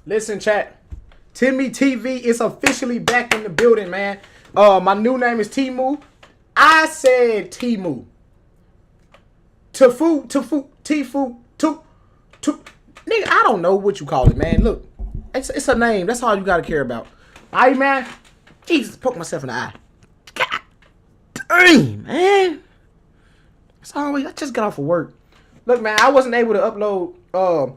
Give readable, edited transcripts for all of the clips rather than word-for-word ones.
Listen, chat. Timmy TV is officially back in the building, man. My new name is Timu. I said Timu. Tifu. Nigga, I don't know what you call it, man. Look, it's a name. That's all you gotta care about. All right, man. Jesus, poke myself in the eye. God dang, man. I just got off of work. Look, man, I wasn't able to upload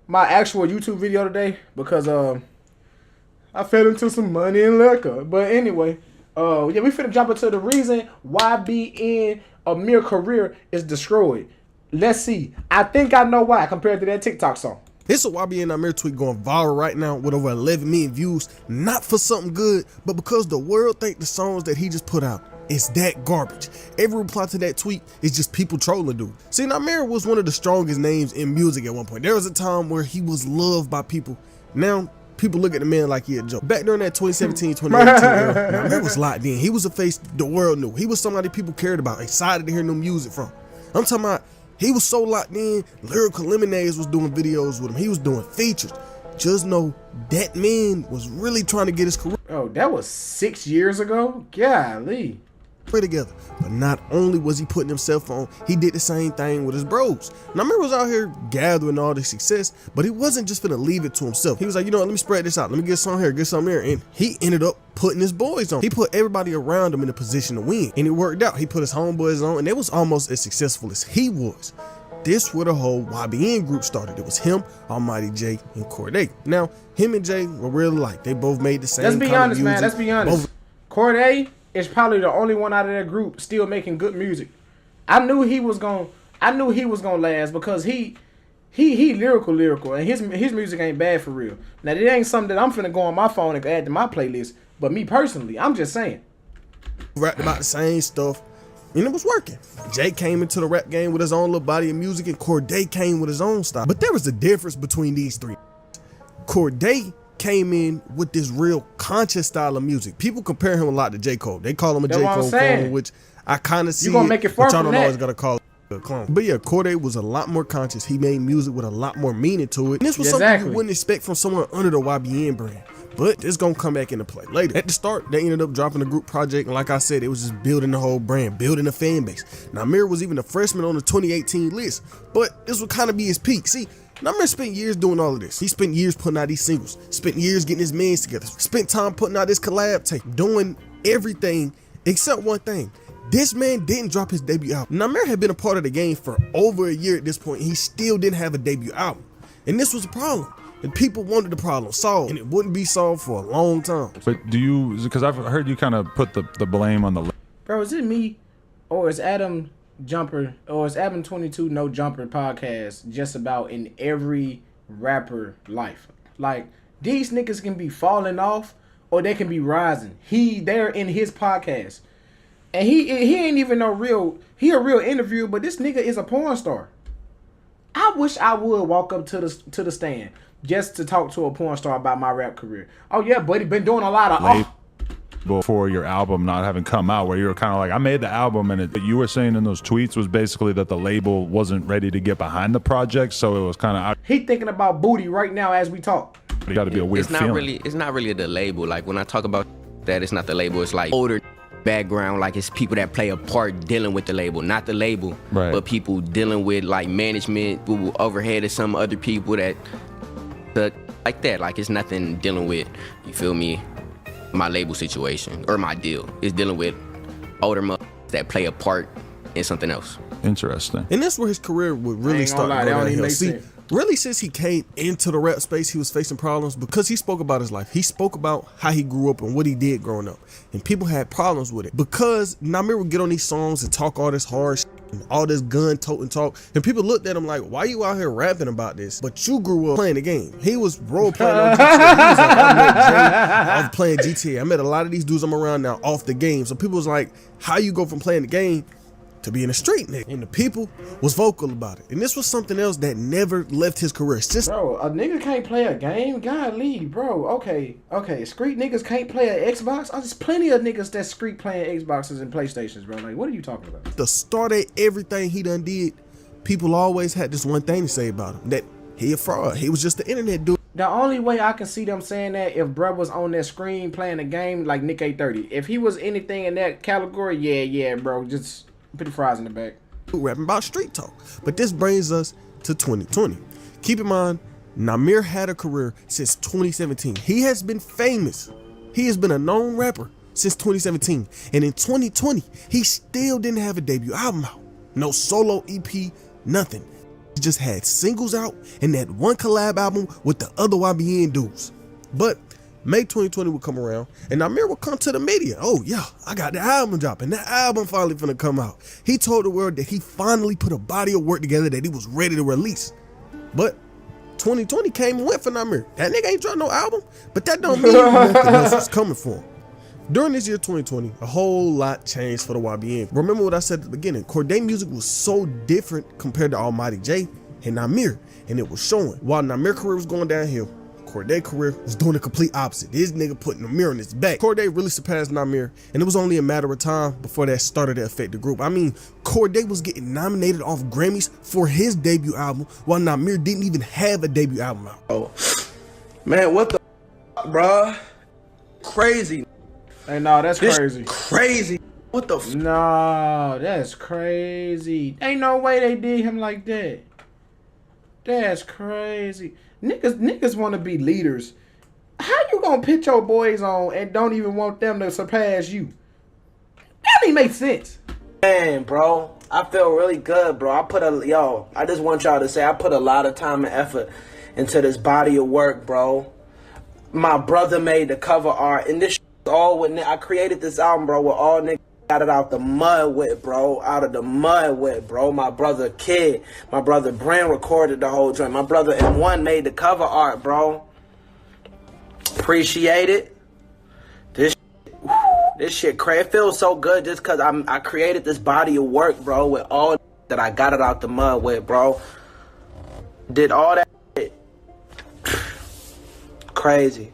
my actual YouTube video today because I fell into some money and liquor. But anyway, yeah, we finna jump into the reason YBN Nahmir career is destroyed. Let's see. I think I know why compared to that TikTok song. It's a YBN Nahmir tweet going viral right now with over 11 million views, not for something good, but because the world think the songs that he just put out is that garbage. Every reply to that tweet is just people trolling dude. See, Nahmir was one of the strongest names in music at one point. There was a time where he was loved by people. Now, people look at the man like he a joke. Back during that 2017, 2018 era, Nahmir was locked in. He was a face the world knew. He was somebody people cared about, excited to hear new music from. I'm talking about, he was so locked in, Lyrical Lemonades was doing videos with him. He was doing features. Just know that man was really trying to get his career. Oh, that was 6 years ago? Golly. Together. But not only was he putting himself on, he did the same thing with his bros. Nahmir was out here gathering all this success, but he wasn't just gonna leave it to himself. He was like, you know what, let me spread this out. Let me get some here, get some here. And he ended up putting his boys on. He put everybody around him in a position to win. And it worked out. He put his homeboys on, and they was almost as successful as he was. This where the whole YBN group started. It was him, Almighty J, and Corday. Now, him and Jay were really alike. They both made the same Let's be kind honest, of music. man. Let's be honest. Corday is probably the only one out of that group still making good music. I knew he was gonna last because he lyrical, and his music ain't bad for real. Now it ain't something that I'm finna go on my phone and add to my playlist. But me personally, I'm just saying. Rapped about the same stuff, and it was working. Jay came into the rap game with his own little body of music, and Corday came with his own style. But there was a difference between these three. Corday came in with this real conscious style of music. People compare him a lot to J. Cole. They call him a J. Cole clone, which I kind of see. You gonna make it far but y'all from don't that. always gotta call it a clone. But yeah, Corday was a lot more conscious. He made music with a lot more meaning to it. And this was something you wouldn't expect from someone under the YBN brand. But it's gonna come back into play later. At the start, they ended up dropping a group project, and like I said, it was just building the whole brand, building a fan base. Nahmir was even a freshman on the 2018 list, but this would kind of be his peak. See, Nahmir spent years doing all of this. He spent years putting out these singles, spent years getting his mans together, spent time putting out this collab tape, doing everything except one thing. This man didn't drop his debut album. Nahmir had been a part of the game for over a year at this point, and he still didn't have a debut album. And this was a problem. And people wanted the problem solved, and it wouldn't be solved for a long time. But do you, because I've heard you kind of put the blame on the... Bro, is it me or is Adam Jumper or is Adam 22 No Jumper podcast just about in every rapper life? Like, these niggas can be falling off or they can be rising. They're in his podcast. And he ain't even a real interviewer, but this nigga is a porn star. I wish I would walk up to the stand just to talk to a porn star about my rap career. Oh yeah, buddy, been doing a lot of before your album not having come out, where you were kind of like, I made the album, and you were saying in those tweets was basically that the label wasn't ready to get behind the project, so it was kind of... He thinking about booty right now as we talk. It got to be a weird feeling. It's not really the label. Like when I talk about that, it's not the label. It's like older background, like it's people that play a part dealing with the label, not the label, right, but people dealing with like management, who overhead of some other people that like that. Like it's nothing dealing with, you feel me, my label situation or my deal. It's dealing with older motherfuckers that play a part in something else. Interesting. And that's where his career would really start to go downhill. See, really since he came into the rap space, he was facing problems because he spoke about his life. He spoke about how he grew up and what he did growing up. And people had problems with it because Nahmir would get on these songs and talk all this hard shit and all this gun-toting talk. And people looked at him like, why you out here rapping about this? But you grew up playing the game. He was role-playing on GTA. He was like, I met Jay, I was playing GTA. I met a lot of these dudes I'm around now off the game. So people was like, how you go from playing the game to being a street nigga? And the people was vocal about it. And this was something else that never left his career. Bro, a nigga can't play a game? Golly, bro. Okay. Street niggas can't play an Xbox? There's plenty of niggas that street playing Xboxes and PlayStations, bro. Like, what are you talking about? The start of everything he done did, people always had this one thing to say about him, that he a fraud. He was just the internet dude. The only way I can see them saying that if bruh was on that screen playing a game like Nick 830. If he was anything in that category, yeah, bro, just put the fries in the back. Rapping about street talk. But this brings us to 2020. Keep in mind, Nahmir had a career since 2017. He has been famous. He has been a known rapper since 2017. And in 2020, he still didn't have a debut album out. No solo EP, nothing. He just had singles out and that one collab album with the other YBN dudes. But May 2020 would come around and Nahmir would come to the media. Oh yeah, I got the album dropping. That album finally finna come out. He told the world that he finally put a body of work together that he was ready to release. But 2020 came and went for Nahmir. That nigga ain't dropped no album, but that don't mean nothing else was coming for him. During this year 2020, a whole lot changed for the YBN. Remember what I said at the beginning, Cordae music was so different compared to Almighty J and Nahmir, and it was showing. While Nahmir's career was going downhill, Cordae's career was doing the complete opposite. This nigga putting Nahmir on his back. Cordae really surpassed Nahmir, and it was only a matter of time before that started to affect the group. I mean, Cordae was getting nominated off Grammys for his debut album, while Nahmir didn't even have a debut album out. Oh, man, what the bruh? Crazy. Hey, no, that's crazy. Crazy. What the No, that's crazy. Ain't no way they did him like that. That's crazy. Niggas want to be leaders. How you gonna put your boys on and don't even want them to surpass you? That ain't make sense. Man, bro, I feel really good, bro. I just want y'all to say I put a lot of time and effort into this body of work, bro. My brother made the cover art, and this all with I created this album, bro, with all niggas got it out the mud with, bro. Out of the mud with, bro. My brother Kid, my brother Brand recorded the whole joint. My brother M1 made the cover art, bro. Appreciate it. This shit crazy. It feels so good just cause I created this body of work, bro, with all that I got it out the mud with, bro. Did all that shit. Crazy.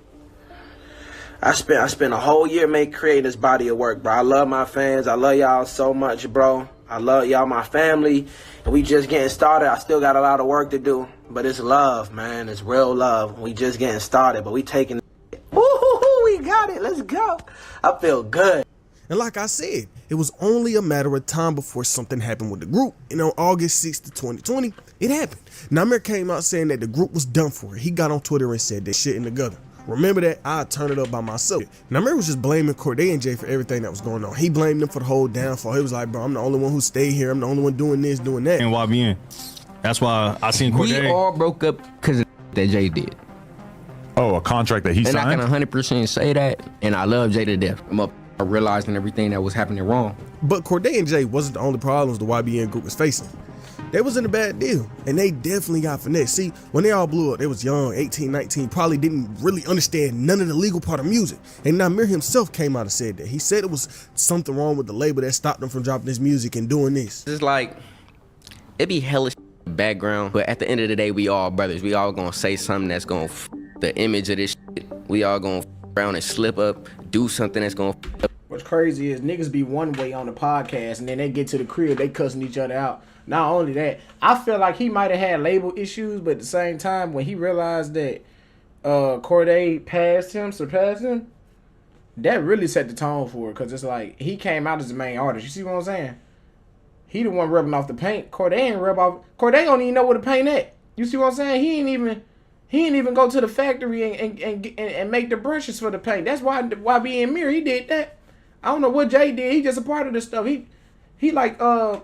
I spent a whole year creating this body of work, bro. I love my fans. I love y'all so much, bro. I love y'all, my family. And we just getting started. I still got a lot of work to do. But it's love, man. It's real love. We just getting started, but we taking it. Woo-hoo-hoo, we got it. Let's go. I feel good. And like I said, it was only a matter of time before something happened with the group. And on August 6th, 2020, it happened. Nahmir came out saying that the group was done for. He got on Twitter and said that shit in the gutter. Remember that? I'd turn it up by myself. Nahmir was just blaming Cordae and Jay for everything that was going on. He blamed them for the whole downfall. He was like, bro, I'm the only one who stayed here. I'm the only one doing this, doing that. And YBN. That's why I seen Cordae. We all broke up because of that Jay did. Oh, a contract that he signed? And I can 100% say that, and I love Jay to death. I'm up realizing everything that was happening wrong. But Cordae and Jay wasn't the only problems the YBN group was facing. They was in a bad deal, and they definitely got finessed. See, when they all blew up, they was young, 18, 19, probably didn't really understand none of the legal part of music. And Nahmir himself came out and said that. He said it was something wrong with the label that stopped him from dropping his music and doing this. It's like, it be hellish background, but at the end of the day, we all brothers. We all gonna say something that's gonna the image of this shit. We all gonna around and slip up, do something that's gonna up. What's crazy is niggas be one way on the podcast, and then they get to the crib, they cussing each other out. Not only that, I feel like he might have had label issues, but at the same time, when he realized that Cordae surpassed him, that really set the tone for it. Because it's like, he came out as the main artist. You see what I'm saying? He the one rubbing off the paint. Cordae ain't rub off. Cordae don't even know where to paint at. You see what I'm saying? He ain't even go to the factory and make the brushes for the paint. That's why YBN Mirror, he did that. I don't know what Jay did. He just a part of this stuff. He like Migos.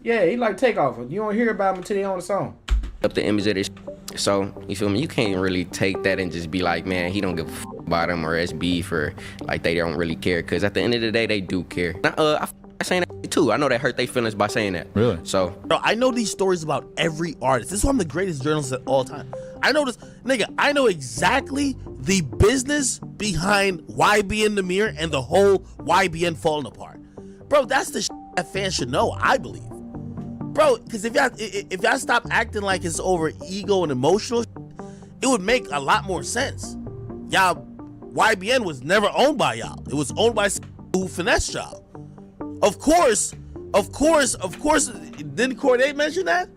Yeah, he like Takeoff. You don't hear about him until they on the song. Up the image of this. So, you feel me? You can't really take that and just be like, man, he don't give a about him or it's beef or like they don't really care. Because at the end of the day, they do care. I saying that too. I know that hurt their feelings by saying that. Really? So, bro, I know these stories about every artist. This is why I'm the greatest journalist of all time. I know this, nigga. I know exactly the business behind YBN Nahmir and the whole YBN falling apart, bro. That's the shit that fans should know. I believe, bro, because if y'all stop acting like it's over ego and emotional, it would make a lot more sense. Y'all, YBN was never owned by y'all. It was owned by who finessed y'all. Of course. Didn't Cordae mention that?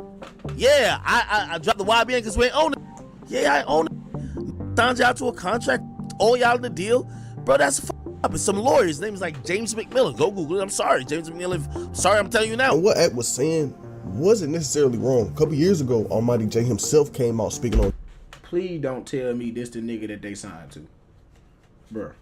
Yeah, I dropped the YBN because we ain't own it. Yeah, I own it. Signed y'all to a contract, all y'all in the deal. Bro, that's up. It's some lawyers. His name is like James McMillan. Go Google it. I'm sorry, James McMillan. Sorry, I'm telling you now. And what Act was saying wasn't necessarily wrong. A couple years ago, Almighty J himself came out speaking on. Please don't tell me this the nigga that they signed to. Bruh.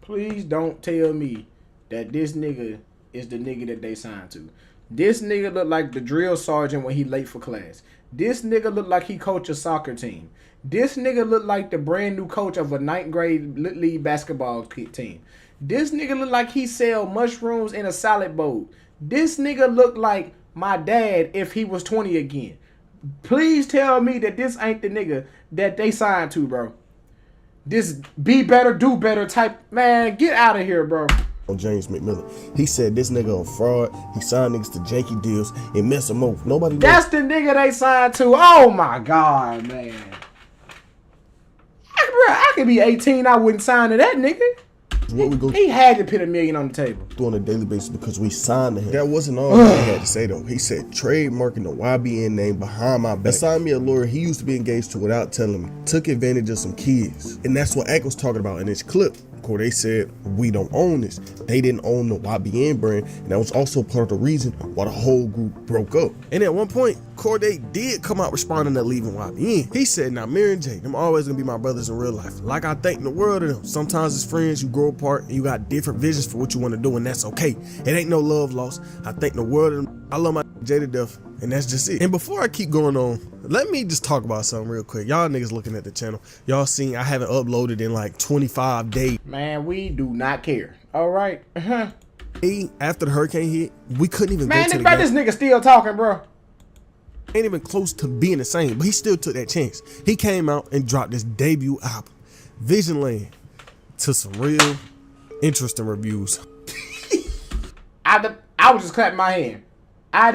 Please don't tell me that this nigga is the nigga that they signed to. This nigga look like the drill sergeant when he late for class. This nigga look like he coach a soccer team. This nigga look like the brand new coach of a 9th grade Little League basketball team. This nigga look like he sell mushrooms in a salad bowl. This nigga look like my dad if he was 20 again. Please tell me that this ain't the nigga that they signed to, bro. This be better, do better type, man, get out of here, bro. On James McMillan, he said this nigga a fraud. He signed niggas to janky deals and mess them over. Nobody knows. That's the nigga they signed to. Oh my God, man. I could be 18, I wouldn't sign to that nigga. What we go He had to put $1 million on the table. on a daily basis because we signed to him. That wasn't all he had to say though. He said trademarking the YBN name behind my back. Assigned me a lawyer he used to be engaged to without telling me. Took advantage of some kids. And that's what Ack was talking about in this clip. They said we don't own this. They didn't own the YBN brand, and that was also part of the reason why the whole group broke up. And at one point, Corday did come out responding to leaving YBN. He said, Nahmir and Jay, them always gonna be my brothers in real life. Like I think in the world of them. Sometimes as friends, you grow apart and you got different visions for what you want to do, and that's okay. It ain't no love lost. I think in the world of them, I love my Jay to death, and that's just it. And before I keep going on, let me just talk about something real quick. Y'all niggas looking at the channel, y'all seen I haven't uploaded in like 25 days. Man, we do not care. All right. After the hurricane hit, we couldn't even Man, go to the this nigga still talking, bro. Ain't even close to being the same, but he still took that chance. He came out and dropped this debut album, Vision Land, to some real interesting reviews. I was just clapping my hand. I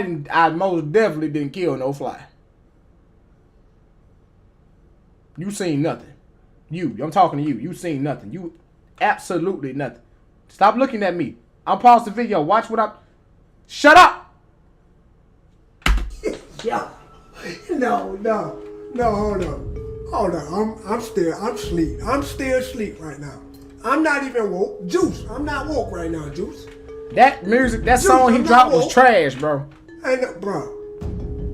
most definitely didn't kill no fly. You seen nothing. I'm talking to you. You seen nothing. You absolutely nothing. Stop looking at me. I'll pause the video. Watch what Shut up! Yo, no, hold on. I'm still asleep right now. I'm not even woke. Juice, I'm not woke right now, Juice. That music, that Juice, song he I'm dropped not was woke. trash, bro. I know, bro.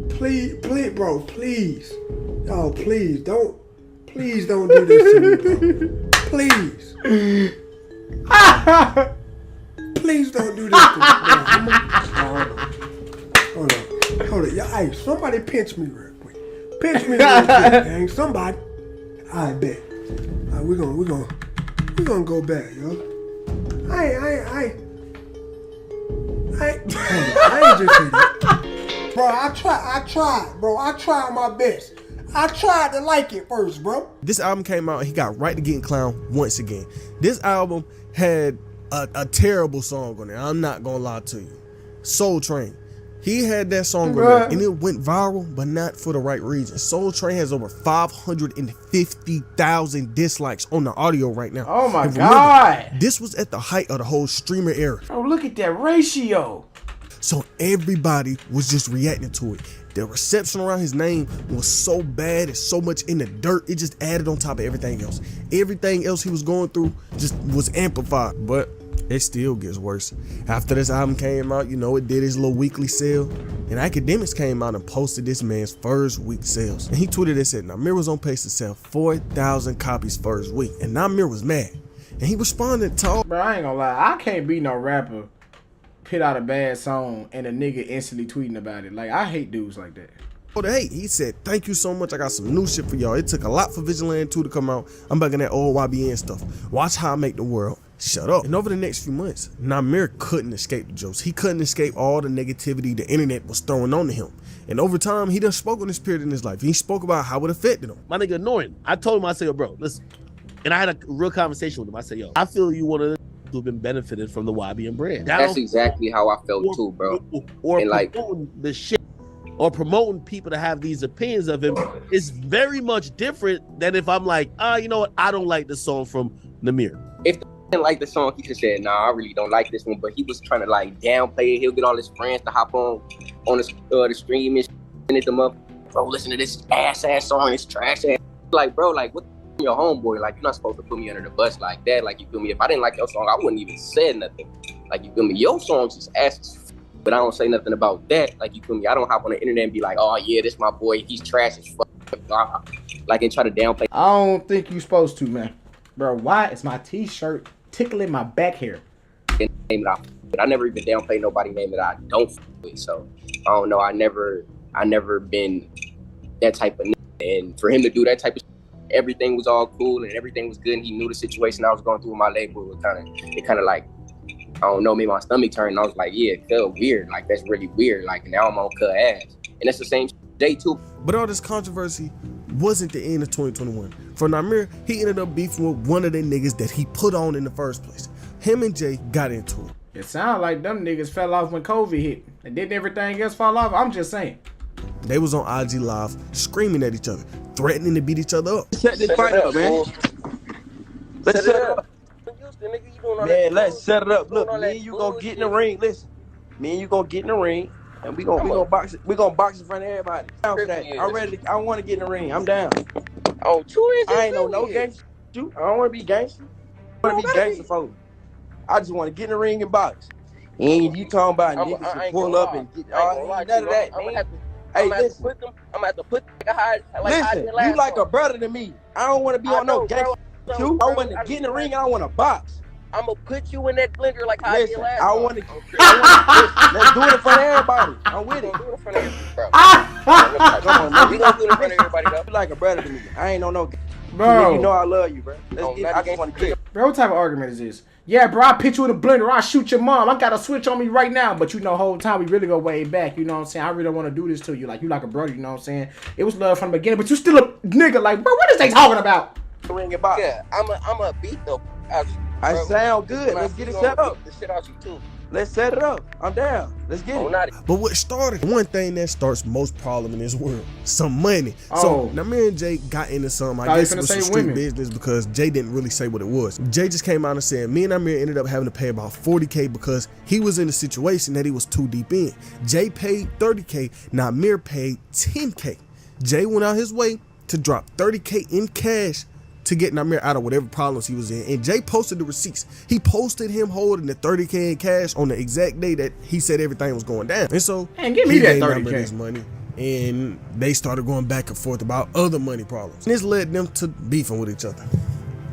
Please, bro, please. Oh, please don't do this to me, bro. Please. Please don't do this to me, bro. Hold on. Hey, somebody pinch me real quick. Pinch me real quick, gang. Somebody. I bet. All right, we're gonna go back, yo. I ain't just say that. Bro, I tried my best. I tried to like it first, bro. This album came out, he got right to getting clown once again. This album had a terrible song on there. I'm not gonna lie to you. Soul Train. He had that song on there and it went viral, but not for the right reason. Soul Train has over 550,000 dislikes on the audio right now. Oh my remember, God. this was at the height of the whole streamer era. Oh, look at that ratio. So everybody was just reacting to it. The reception around his name was so bad and so much in the dirt, it just added on top of everything else. Everything else he was going through just was amplified, but it still gets worse. After this album came out, it did his little weekly sale, and Academics came out and posted this man's first week sales. And he tweeted and said, Nahmir was on pace to sell 4,000 copies first week, and Nahmir was mad. And he responded to all. Bro, I ain't gonna lie, I can't be no rapper put out a bad song and a nigga instantly tweeting about it. Like, I hate dudes like that. Hey, he said, thank you so much. I got some new shit for y'all. It took a lot for Vigilant 2 to come out. I'm back in that old YBN stuff. Watch how I make the world shut up. And over the next few months, Nahmir couldn't escape the jokes. He couldn't escape all the negativity the internet was throwing onto him. And over time, he done spoke on this period in his life. He spoke about how it affected him. My nigga annoying. I told him, I said, yo, bro, listen. And I had a real conversation with him. I said, yo, I feel you one of the who have been benefited from the YBN brand. That's exactly how I felt too, bro. Or and promoting the shit, or promoting people to have these opinions of him is very much different than if I'm like, you know what, I don't like this song from Nahmir. If didn't like the song, he just said, nah, I really don't like this one. But he was trying to like downplay it. He'll get all his friends to hop on the stream and at them up, bro, listen to this ass song, this trash ass. Like, bro, like, what your homeboy? Like, you're not supposed to put me under the bus like that. Like, you feel me? If I didn't like your song, I wouldn't even say nothing. Like, you feel me? Your song's just ass as f, but I don't say nothing about that. Like, you feel me? I don't hop on the internet and be like, oh yeah, this my boy, he's trash as fuck. Like, and try to downplay. I don't think you supposed to, man. Bro, why is my t-shirt tickling my back hair? Name that but I never even downplay nobody name that I don't f with. So I don't know. I never been that type of nigga. And for him to do that type of shit, everything was all cool and everything was good. And he knew the situation I was going through with my label. It kind of like, I don't know, made my stomach turn. And I was like, yeah, it felt weird. Like, that's really weird. Like, now I'm on cut ass. And that's the same day too. But all this controversy wasn't the end of 2021. For Nahmir, he ended up beefing with one of the niggas that he put on in the first place. Him and Jay got into it. It sounded like them niggas fell off when COVID hit. And didn't everything else fall off? I'm just saying. They was on IG Live screaming at each other, threatening to beat each other up. Set this fight up, man. Let's set it up. Man, let's set it up. Look, me and you gonna get in the ring. Listen, me and you gonna get in the ring, and we gonna box it. We gonna box in front of everybody. I'm down for that. I'm ready. I want to get in the ring. I'm down. Oh, 2 years. I ain't no gangster. I don't want to be gangster. I want to be gangster folks. I just want to get in the ring and box. And you talking about niggas to pull up and get none of that, man. Hey, listen. I'm gonna have to put listen, you like a brother to me. I don't want to be on no gangster too. I want to get in the ring. I want to box. I'm gonna put you in that blender like how listen, I did last. I want to. Let's do it in front of everybody. I'm with it. Do it in front of everybody, bro. Come on, man. We gonna do it in front of everybody, though. You like a brother to me. I ain't on no. Bro, you know I love you, bro. Let's get. I just want to kill. Bro, what type of argument is this? Yeah, bro, I put you in a blender. I shoot your mom. I got a switch on me right now. But you know, whole time we really go way back. You know what I'm saying? I really don't want to do this to you. Like, you like a brother. You know what I'm saying? It was love from the beginning. But you still a nigga. Like, bro, what is they talking about? Ring it back. Yeah, I'm a beat though. I sound good. Let's get it set up. The shit out you too. Let's set it up. I'm down. Let's get it. But what started, one thing that starts most problem in this world, some money. Oh. So Nahmir and Jay got into something. I guess it was some street business because Jay didn't really say what it was. Jay just came out and said, me and Nahmir ended up having to pay about $40K because he was in a situation that he was too deep in. Jay paid $30K, Nahmir paid $10K. Jay went out his way to drop $30K in cash to get Nahmir out of whatever problems he was in. And Jay posted the receipts. He posted him holding the $30K in cash on the exact day that he said everything was going down. And so give me that $30K. Nahmir his money. And they started going back and forth about other money problems. And this led them to beefing with each other.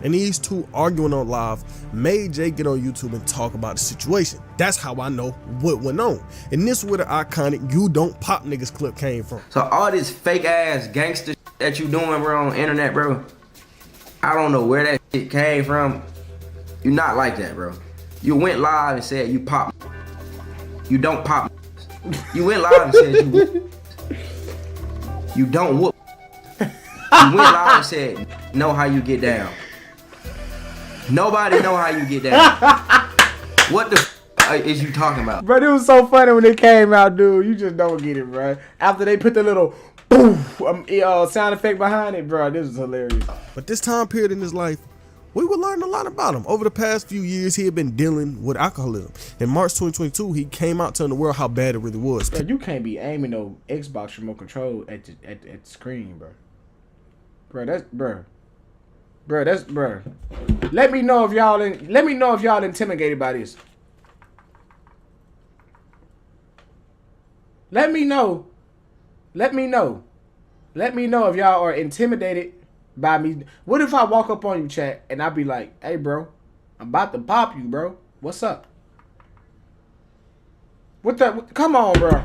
And these two arguing on live made Jay get on YouTube and talk about the situation. That's how I know what went on. And this is where the iconic "You Don't Pop Niggas" clip came from. So all this fake ass gangster that you doing, bro, on the internet, bro, I don't know where that shit came from. You not like that, bro. You went live and said you pop. You don't pop. You went live and said you don't whoop. You went live and said know how you get down. Nobody know how you get down. What the is you talking about? Bro, it was so funny when it came out, dude. You just don't get it, bro. After they put the little boom sound effect behind it, bro, this is hilarious. But this time period in his life, we were learning a lot about him. Over the past few years, he had been dealing with alcoholism. In March 2022, he came out telling the world how bad it really was. Bro, you can't be aiming no Xbox remote control at the screen, bro. Bro. Let me know if y'all intimidated by this. Let me know if y'all are intimidated by me. What if I walk up on you, chat, and I be like, hey, bro, I'm about to pop you, bro. What's up? Come on, bro.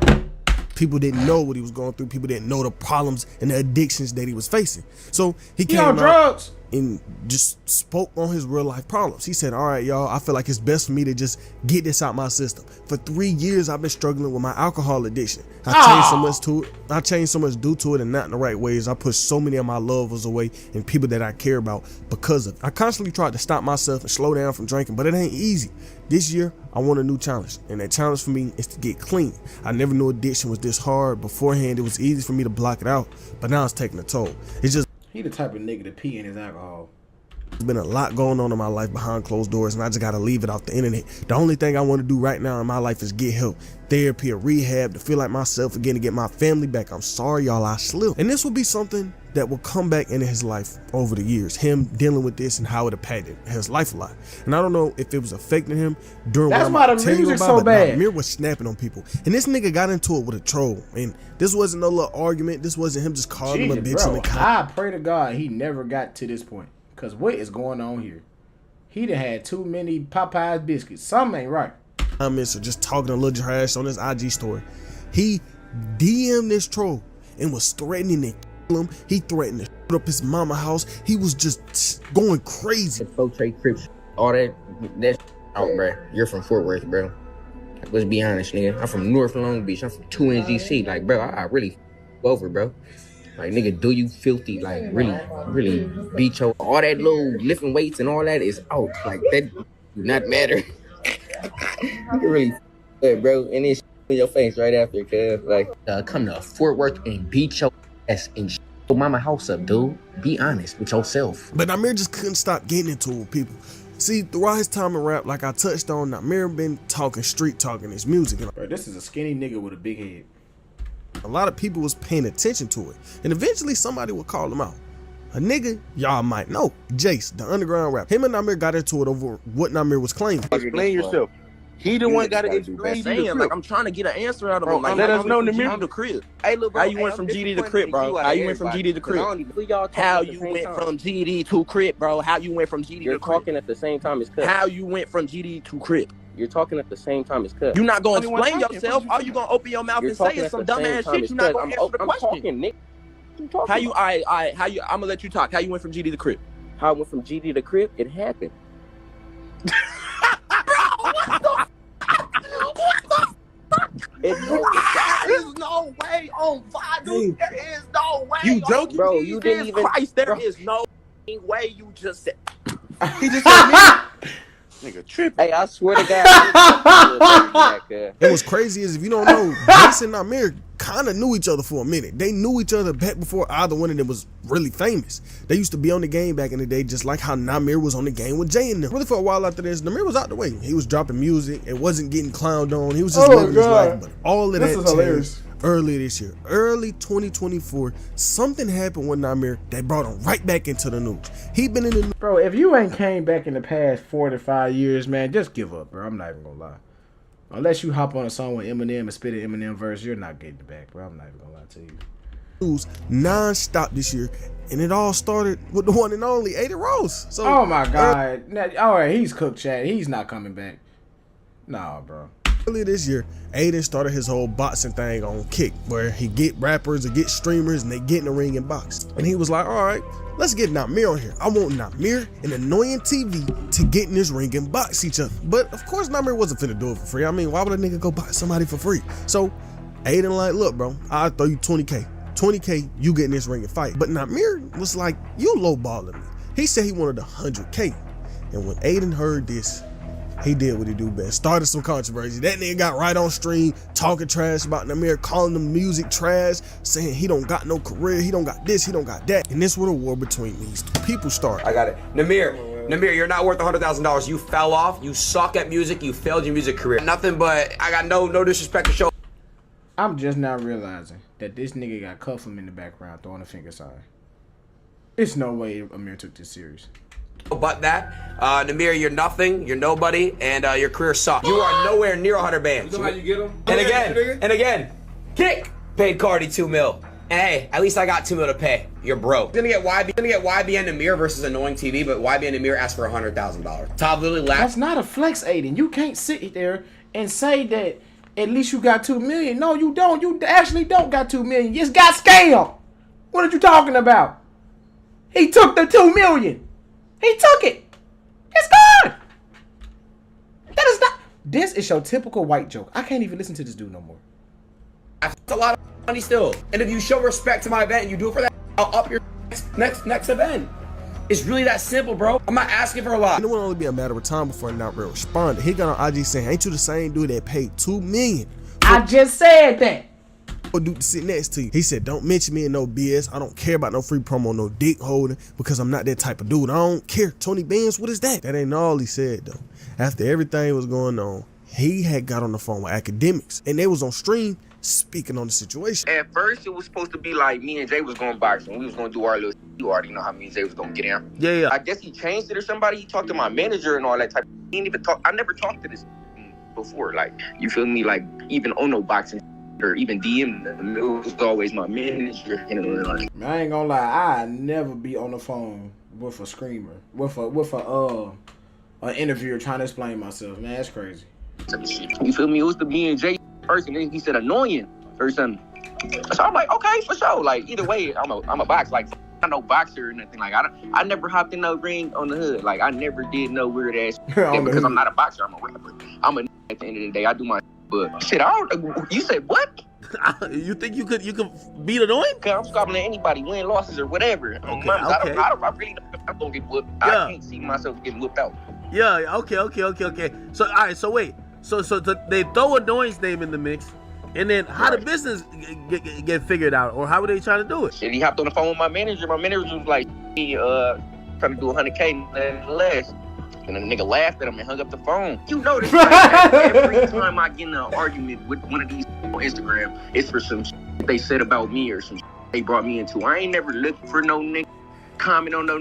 People didn't know what he was going through. People didn't know the problems and the addictions that he was facing. So he came out drugs and just spoke on his real life problems. He said, all right, y'all, I feel like it's best for me to just get this out my system. For 3 years, I've been struggling with my alcohol addiction. I changed so much to it. I changed so much due to it and not in the right ways. I pushed so many of my loved ones away and people that I care about because of it. I constantly tried to stop myself and slow down from drinking, but it ain't easy. This year, I want a new challenge, and that challenge for me is to get clean. I never knew addiction was this hard. Beforehand, it was easy for me to block it out, but now it's taking a toll. It's just he the type of nigga to pee in his alcohol. been a lot going on in my life behind closed doors, and I just gotta leave it off the internet. The only thing I want to do right now in my life is get help, therapy or rehab to feel like myself again, to get my family back. I'm sorry, y'all, I slipped. And this will be something that will come back into his life over the years, him dealing with this and how it impacted his life a lot. And I don't know if it was affecting him during That's what why I'm the telling you music's about, so but bad. Nahmir was snapping on people, and this nigga got into it with a troll, and this wasn't no little argument. This wasn't him just calling him a bitch in the I pray to God he never got to this point, because what is going on here? He done had too many Popeyes biscuits. Something ain't right. So just talking a little trash on his IG story. He DM'd this troll and was threatening to kill him. He threatened to shoot up his mama house. He was just going crazy. Folk trade Crips, all that out, bro. You're from Fort Worth, bro. Let's be honest, nigga. I'm from North Long Beach. I'm from 2NGC. Like, bro, I really over, bro. Like, nigga, do you filthy? Like, really beat your... All that little lifting weights and all that is out. Like, that do not matter. You really... bro, and then in your face right after, cuz. Like, come to Fort Worth and beat your ass and your mama house up, dude. Be honest with yourself. But Nahmir just couldn't stop getting into it with people. See, throughout his time in rap, like I touched on, Nahmir been talking street talking his music. Bro, this is a skinny nigga with a big head. A lot of people was paying attention to it, and eventually somebody would call him out. A nigga y'all might know, Jace, the underground rap. Him and Nahmir got into it over what Nahmir was claiming. Explain yourself. He the one got to explain saying, like, I'm trying to get an answer out of him. Like, let us know, Nahmir. The crib. Hey, look, bro, how you went from GD to crib, bro? How you went from GD to crib? How you went from GD to crib, bro? How you went from GD to crib? You're talking at the same time as Cuz. How you went from GD to crib? You're talking at the same time as Cuz. You're not going to explain yourself. All you going to open your mouth and say is some dumbass shit. You're not going to answer the question. How you, how you, I'm going to let you talk. How you went from GD to crib? How I went from GD to crib? It happened. There is no way on Vadu. There is no way. You joking, bro? You didn't even. Christ, there is no way. You just said. He just said me. Nigga tripping. Hey, I swear to God. And what's crazy is, if you don't know, Jason and Nahmir kind of knew each other for a minute. They knew each other back before either one of them was really famous. They used to be on the game back in the day, just like how Nahmir was on the game with Jay and them. Really, for a while after this, Nahmir was out the way. He was dropping music. It wasn't getting clowned on. He was just living his life. But all of that changed earlier this year. Early 2024, something happened with Nahmir that brought him right back into the news. He been in the news. Bro, if you ain't came back in the past 4 to 5 years, man, just give up, bro. I'm not even gonna lie. Unless you hop on a song with Eminem and spit an Eminem verse, you're not getting it back, bro. I'm not even gonna lie to you. News non-stop this year, and it all started with the one and only Aiden Rose. So, oh my God! All right, he's cooked, Chad. He's not coming back. Nah, bro. Earlier this year, Aiden started his whole boxing thing on Kick, where he get rappers or get streamers and they get in the ring and box. And he was like, all right, let's get Nahmir on here. I want Nahmir and Annoying TV to get in this ring and box each other. But of course, Nahmir wasn't finna do it for free. I mean, why would a nigga go box somebody for free? So Aiden like, look, bro, I'll throw you 20K. 20K, you get in this ring and fight. But Nahmir was like, you lowballing me. He said he wanted 100K. And when Aiden heard this, he did what he do best. Started some controversy. That nigga got right on stream talking trash about Nahmir, calling him music trash, saying he don't got no career, he don't got this, he don't got that. And this where the war between these two people started. I got it. Nahmir, you're not worth $100,000. You fell off. You suck at music. You failed your music career. Nothing but, I got no disrespect to show. I'm just now realizing that this nigga got Cuffham in the background throwing a finger sign. It's no way Amir took this serious. But that, Nahmir, you're nothing, you're nobody, and your career sucks. You are nowhere near 100 bands. You know how you get them? And again, Kick paid Cardi $2 million. And hey, at least I got $2 million to pay. You're broke. Gonna get YBN Nahmir versus Annoying TV, but YBN Nahmir asked for $100,000. Top literally laughed. That's not a flex, Aiden. You can't sit there and say that at least you got $2 million. No, you don't. You actually don't got $2 million. You just got scammed. What are you talking about? He took the $2 million. He took it. It's gone. That is not. This is your typical white joke. I can't even listen to this dude no more. That's a lot of money still. And if you show respect to my event and you do it for that, I'll up your next event. It's really that simple, bro. I'm not asking for a lot. And it would only be a matter of time before Nahmir responded. He got on IG saying, ain't you the same dude that paid $2 million? I just said that. dude to sit next to you. He said, don't mention me in no BS. I don't care about no free promo, no dick holding, because I'm not that type of dude. I don't care. Tony Benz, what is that? That ain't all he said though. After everything was going on, he had got on the phone with academics and they was on stream speaking on the situation. At first, it was supposed to be like me and Jay was going boxing. We was going to do our little. You already know how me and Jay was going to get in. Yeah. I guess he changed it or somebody. He talked to my manager and all that type. He didn't even talk. I never talked to this before. Like, you feel me? Like, even on no boxing or even DM them. It was always my manager. You know, like. I ain't gonna lie. I never be on the phone with a screamer, with an interviewer trying to explain myself. Man, that's crazy. You feel me? It was the me and Jay person. And he said annoying or something. So I'm like, okay, for sure. Like, either way, I'm a boxer. Like, I'm no boxer or nothing. Like, I never hopped in no ring on the hood. Like, I never did no weird ass shit because I'm not a boxer. I'm a rapper. I'm a at the end of the day. I do my but shit. You said what? You think you could beat annoying? Cause I'm scoffing at anybody, win losses or whatever. Okay. I really don't gonna get whooped. Yeah. I can't see myself getting whooped out. Yeah. Okay. So all right. So wait. So they throw Annoying's name in the mix, and then how the business get figured out, or how were they trying to do it? Shit, he hopped on the phone with my manager. My manager was like, he trying to do 100K and less. And the nigga laughed at him and hung up the phone. You know this. Every time I get in an argument with one of these on Instagram, it's for some shit they said about me or some shit they brought me into. I ain't never looked for no nigga comment on no.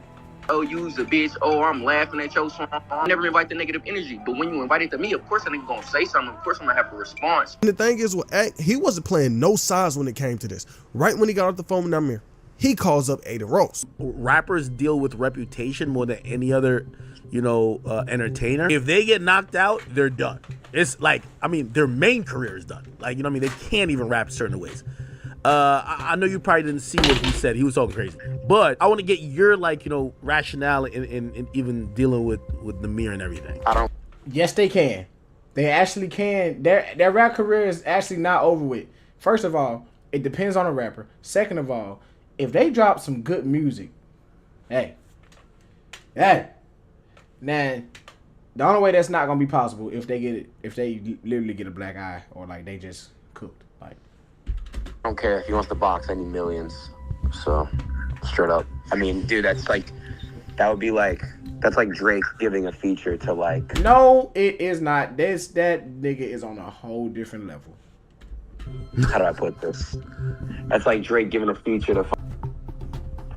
Oh, you's a bitch. Oh, I'm laughing at your song. I never invite the negative energy. But when you invite it to me, of course, I nigga gonna say something. Of course, I'm gonna have a response. And the thing is, he wasn't playing no sides when it came to this. Right when he got off the phone with Nahmir, he calls up Aiden Rose. Rappers deal with reputation more than any other, entertainer. If they get knocked out, they're done. It's like, their main career is done. Like, you know what I mean? They can't even rap certain ways. I know you probably didn't see what he said. He was talking crazy. But I want to get your, rationale in even dealing with Nahmir and everything. Yes, they can. They actually can. Their rap career is actually not over with. First of all, it depends on the rapper. Second of all, if they drop some good music, hey. Now, the only way that's not gonna be possible if they literally get a black eye or they just cooked. Like, I don't care if he wants to box, I need millions. So, straight up. Dude, that's like Drake giving a feature to No, it is not. That nigga is on a whole different level. How do I put this? That's like Drake giving a feature to.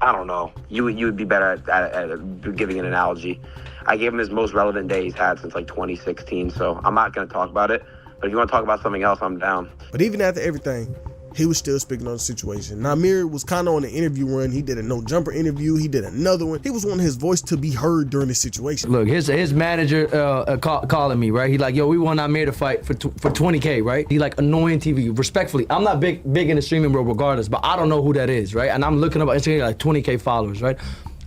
I don't know. You would be better at giving an analogy. I gave him his most relevant day he's had since 2016, so I'm not going to talk about it. But if you want to talk about something else, I'm down. But even after everything, he was still speaking on the situation. Nahmir was kind of on the interview run. He did a no jumper interview. He did another one. He was wanting his voice to be heard during the situation. Look, his manager calling me, right? He like, yo, we want Nahmir to fight for 20K, right? He like annoying TV. Respectfully, I'm not big in the streaming world regardless, but I don't know who that is, right? And I'm looking up on Instagram like 20K followers, right?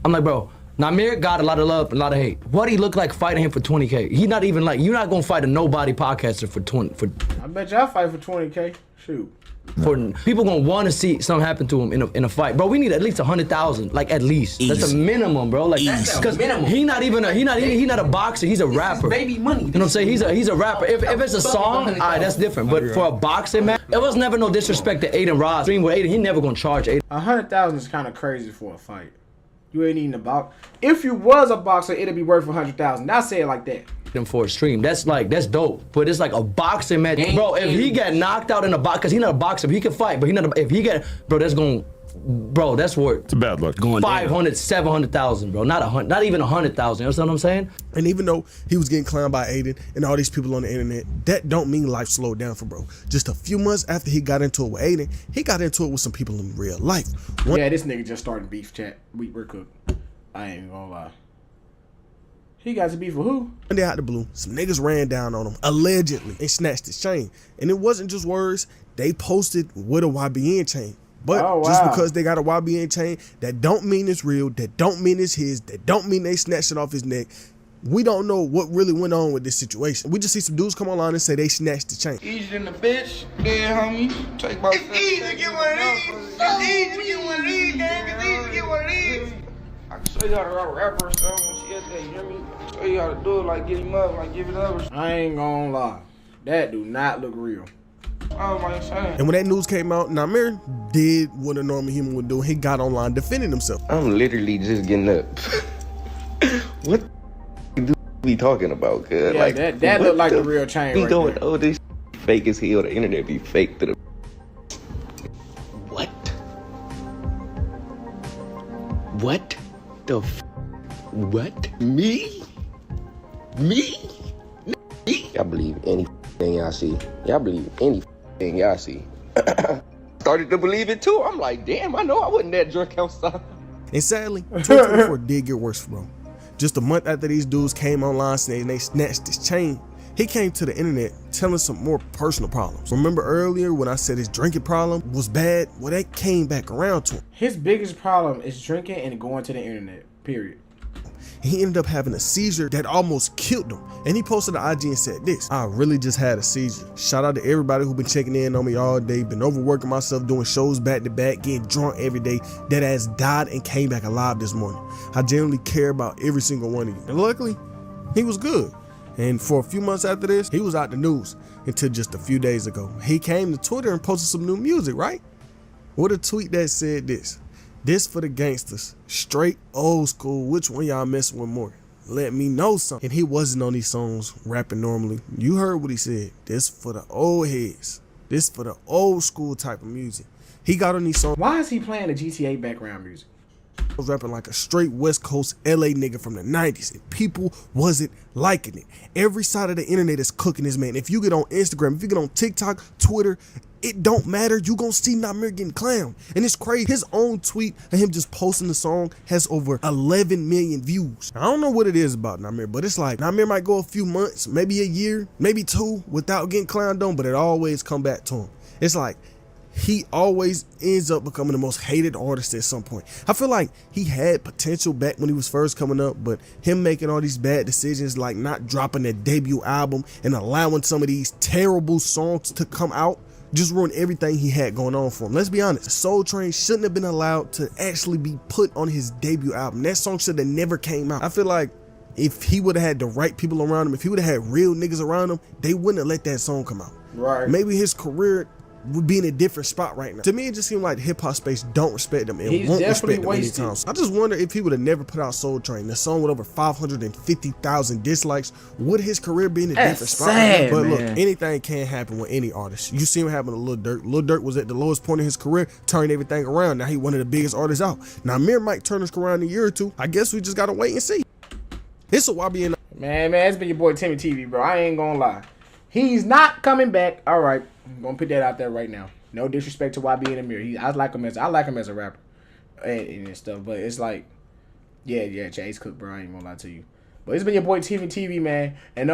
I'm like, bro, Nahmir got a lot of love, a lot of hate. What he look like fighting him for 20K? He not even you're not gonna fight a nobody podcaster for 20. I bet y'all fight for 20K. Shoot. For people gonna want to see something happen to him in a fight, bro. We need at least 100,000, at least. Easy. That's a minimum, bro. Because he not a boxer. He's a rapper. Baby money. You know what I'm saying? He's a rapper. If it's a song, alright, that's different. But for a boxing man, it was never no disrespect to Aiden Ross. Stream with Aiden, he never gonna charge Aiden. 100,000 is kind of crazy for a fight. You ain't even a box. If you was a boxer, it'd be worth 100,000. Not say it like that. For a stream, that's dope. But it's like a boxing match, bro. If he get knocked out in a box, cause he's not a boxer, he can fight. But that's worth. It's a bad look. Going 500, 700,000, bro. Not even 100,000. You know what I'm saying? And even though he was getting clowned by Aiden and all these people on the internet, that don't mean life slowed down for bro. Just a few months after he got into it with Aiden, he got into it with some people in real life. This nigga just started beef chat. We're cooked. I ain't gonna lie. He got to beef with who? One day out the blue, some niggas ran down on him, allegedly, and snatched his chain. And it wasn't just words. They posted with a YBN chain. But just because they got a YBN chain, that don't mean it's real. That don't mean it's his. That don't mean they snatched it off his neck. We don't know what really went on with this situation. We just see some dudes come online and say they snatched the chain. Easy than the bitch, yeah, homie. Take about it's easy to get one of these. It's easy to get one of these, gang. It's easy to get one of these. I can show you how to rap a rapper or something when she at that, you hear me? Show you how to do it, get him up, give it up. I ain't gonna lie. That do not look real. Oh my God. And when that news came out, Nahmir did what a normal human would do. He got online defending himself. I'm literally just getting up. What do we talking about, cuz? Yeah, like, that looked like the real chain We right going, there. oh, this fake as hell. The internet be fake to the. What? What the what? Me? Me? Y'all believe anything y'all see. Y'all believe anything y'all see. Started to believe it too. I'm like, damn, I know I wasn't that drunk outside. And sadly, 2024 did get worse for him. Just a month after these dudes came online and they snatched his chain, he came to the internet telling some more personal problems. Remember earlier when I said his drinking problem was bad? Well, that came back around to him. His biggest problem is drinking and going to the internet, period. He ended up having a seizure that almost killed him. And he posted on IG and said this: I really just had a seizure. Shout out to everybody who been checking in on me all day. Been overworking myself, doing shows back to back, getting drunk every day. That ass died and came back alive this morning. I genuinely care about every single one of you. And luckily, he was good. And for a few months after this, he was out the news until just a few days ago. He came to Twitter and posted some new music, right? With a tweet that said this: this for the gangsters, straight old school. Which one y'all messing with more? Let me know something. And he wasn't on these songs rapping normally. You heard what he said. This for the old heads. This for the old school type of music. He got on these songs. Why is he playing the GTA background music? Was rapping like a straight West Coast LA nigga from the 90s, and people wasn't liking it. Every side of the internet is cooking this man. If you get on Instagram, if you get on TikTok, Twitter, it don't matter. You gonna see Nahmir getting clowned. And it's crazy. His own tweet of him just posting the song has over 11 million views. I don't know what it is about Nahmir, but it's like Nahmir might go a few months, maybe a year, maybe two without getting clowned on, but it always come back to him. It's like he always ends up becoming the most hated artist at some point. I feel like he had potential back when he was first coming up, but him making all these bad decisions, like not dropping their debut album and allowing some of these terrible songs to come out, just ruined everything he had going on for him. Let's be honest, Soul Train shouldn't have been allowed to actually be put on his debut album. That song should have never came out. I feel like if he would have had the right people around him, if he would have had real niggas around him, they wouldn't have let that song come out. Right. Maybe his career would be in a different spot right now. To me, it just seemed like the hip-hop space don't respect him and won't respect him anytime. I just wonder if he would have never put out Soul Train, the song with over 550,000 dislikes, would his career be in a different spot? Sad, but man. look, anything can happen with any artist. You see what happened to Lil Durk. Lil Durk was at the lowest point in his career, turned everything around. Now he one of the biggest artists out. Now Nahmir might turn this around in a year or two. I guess we just gotta wait and see. It's a YBN. Man, it's been your boy Timmy TV, bro. I ain't gonna lie. He's not coming back. All right, I'm gonna put that out there right now. No disrespect to YBN and Nahmir. I like him as a rapper and stuff. But it's like, yeah, Chase Cook, bro. I ain't gonna lie to you. But it's been your boy Timmy TV, man. And